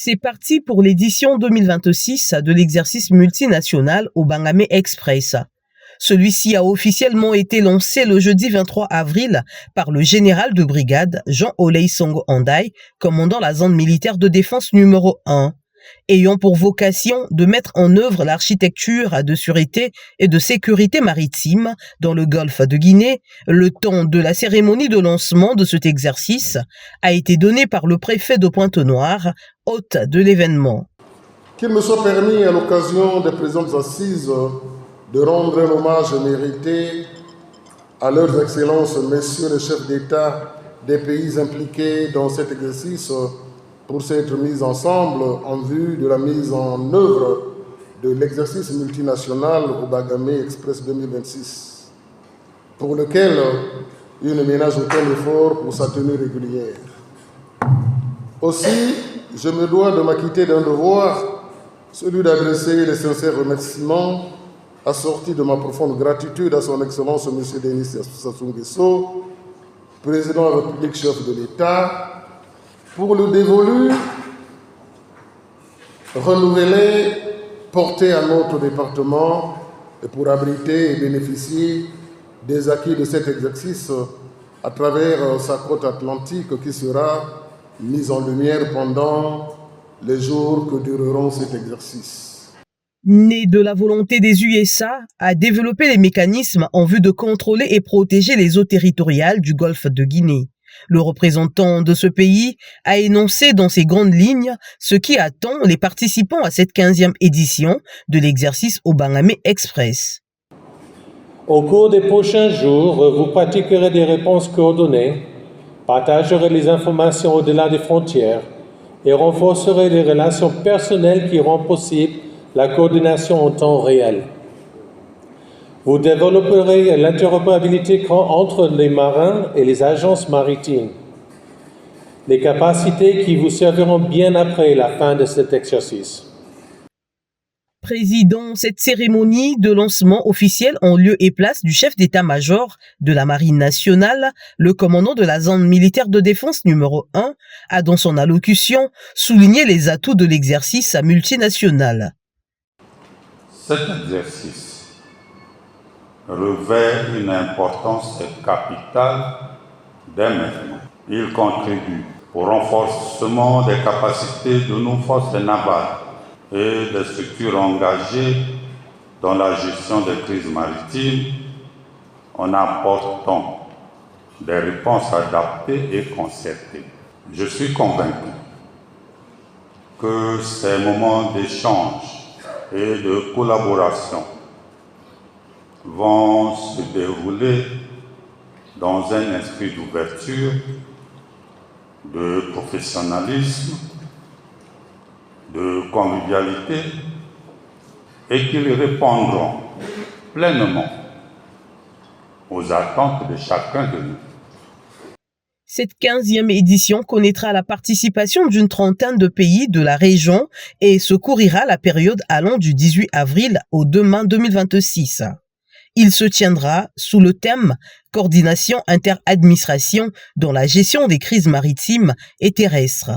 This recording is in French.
C'est parti pour l'édition 2026 de l'exercice multinational Obangame Express. Celui-ci a officiellement été lancé le jeudi 23 avril par le général de brigade Jean Oleisongo Andai, commandant la zone militaire de défense numéro 1, ayant pour vocation de mettre en œuvre l'architecture de sûreté et de sécurité maritime dans le golfe de Guinée. Le temps de la cérémonie de lancement de cet exercice a été donné par le préfet de Pointe-Noire, hôte de l'événement. Qu'il me soit permis à l'occasion des présentes assises de rendre un hommage mérité à leurs excellences, messieurs les chefs d'État des pays impliqués dans cet exercice, pour s'être mis ensemble en vue de la mise en œuvre de l'exercice multinational Obangame Express 2026, pour lequel il ne ménage aucun effort pour sa tenue régulière. Aussi, je me dois de m'acquitter d'un devoir, celui d'adresser les sincères remerciements assortis de ma profonde gratitude à son Excellence M. Denis Sassou Nguesso, président de la République, chef de l'État, pour le dévolu renouvelé porté à notre département et pour abriter et bénéficier des acquis de cet exercice à travers sa côte atlantique qui sera mise en lumière pendant les jours que dureront cet exercice. Né de la volonté des USA à développer les mécanismes en vue de contrôler et protéger les eaux territoriales du golfe de Guinée. Le représentant de ce pays a énoncé dans ses grandes lignes ce qui attend les participants à cette 15e édition de l'exercice Obangame Express. Au cours des prochains jours, vous pratiquerez des réponses coordonnées, partagerez les informations au-delà des frontières et renforcerez les relations personnelles qui rendent possible la coordination en temps réel. Vous développerez l'interopérabilité entre les marins et les agences maritimes, les capacités qui vous serviront bien après la fin de cet exercice. Président cette cérémonie de lancement officielle en lieu et place du chef d'état-major de la Marine nationale, le commandant de la zone militaire de défense numéro 1, a dans son allocution souligné les atouts de l'exercice multinational. Cet exercice revêt une importance capitale dès maintenant. Il contribue au renforcement des capacités de nos forces navales et des structures engagées dans la gestion des crises maritimes en apportant des réponses adaptées et concertées. Je suis convaincu que ces moments d'échange et de collaboration vont se dérouler dans un esprit d'ouverture, de professionnalisme, de convivialité et qu'ils répondront pleinement aux attentes de chacun de nous. Cette 15e édition connaîtra la participation d'une trentaine de pays de la région et se couvrira la période allant du 18 avril au 2 mai 2026. Il se tiendra sous le thème « Coordination inter-administration dans la gestion des crises maritimes et terrestres ».